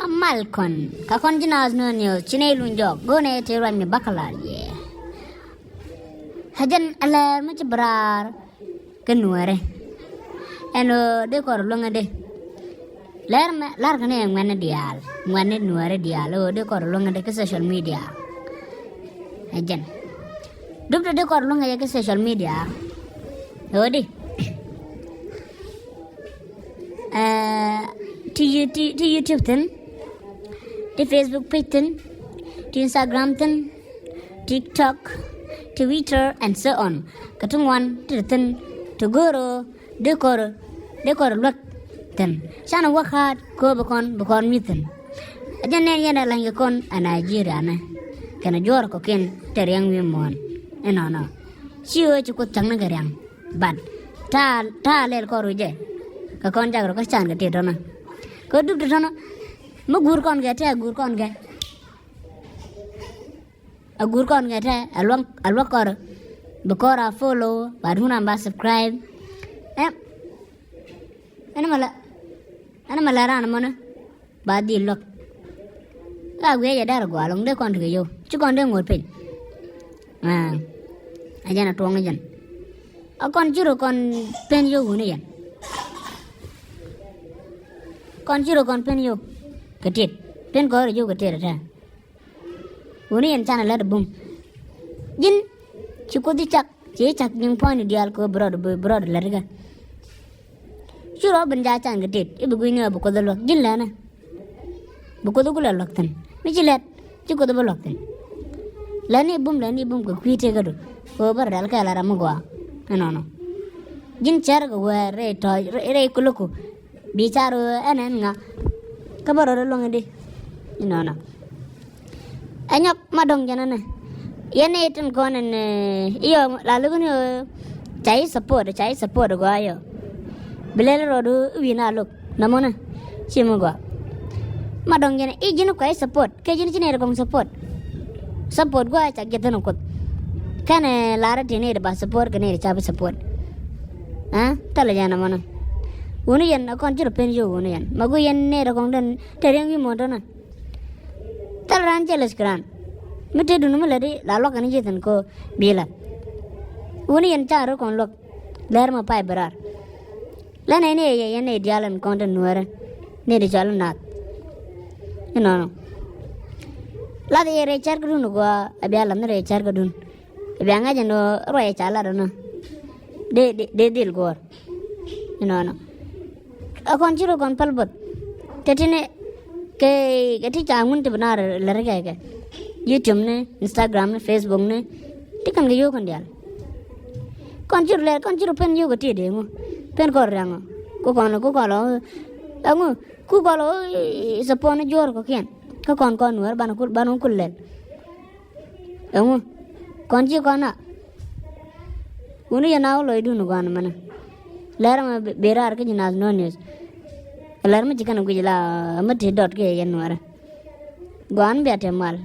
malkon ka kon jinas no nyo chine lunjo gone te ram mi bakalar ye hajan ala ma ci brar kenuare eno de kor longa de lar kane ngane dial ngane nuare dial o de kor longa de ke social media hajan duk de kor longa ye ke social media odi to YouTube ten, to Facebook page ten, to Instagram ten, TikTok, Twitter, and so on. Katungwan to ten, to guru, dekor look ten. Shana work hard, go bakon mitten. Ajan yana lang yakon a Nigeria na. Kana jor koken teriang wimon. No. Siyo chukut chang nagarang. But ta lel koruje. Ka kon jagro ka chan ga te dona ko duk de dona ma gur kon ga te gur kon ga te alwa kor be kora follow baruna ba subscribe ana mala ran mona ba di lok ka we ya dar gwa long de kon de yo chu kon de ngor pin ajana tong jan akon juro kon pen yo hune yan con chiro con pen yo ketit pen ko yo ketit ta uni en chana la bum jin chukodi chak ning point dial ko brod la riga chiro banja chan ketit ibu guini bu ko dalo jin la na bu ko do la loktan mi jilet chuko do loktan lani bum ko kwite gadu ko bar dal ka la ram gwa no jin char go re to re kuluku bicara enen nga kabaro long di no anyok madong janana yene itin konen iyo lalu kun yo chai support go ayo bilele rodu wina luk namona chimu go madong jana ijinu ko support ke jini chine kong support go acha getano ko kane lara tine ba support kane chabe support tala jana mana uni yan akon chiro pen yo uni yan magu yan ne ra kong dan tereng wi mo dona tal ran jeles kran mete dunu meladi la lok ani jetan ko bila uni yan charo kon lok ler ma pai berar la ne yan ne dialan kon dan nuara ne de jalan nat no la de re char gudun go abia lam re char gudun abia nga jano roe chala dona de dil gor no akon chiro kon palbot tetine ke gati changun te benar larga ke YouTube ne Instagram ne Facebook ne tikan ge yo kon dial kon chiro pen yo gati de ngo pen kor rango ko lo angu ku ko lo sapone jor ko kien ko kon wer banu kullel angu kon chi kona uni yana lo idu no gan mana lerma berar ke jinas no news lerma jikan gujila amati dot ke yanwara gwan biate mal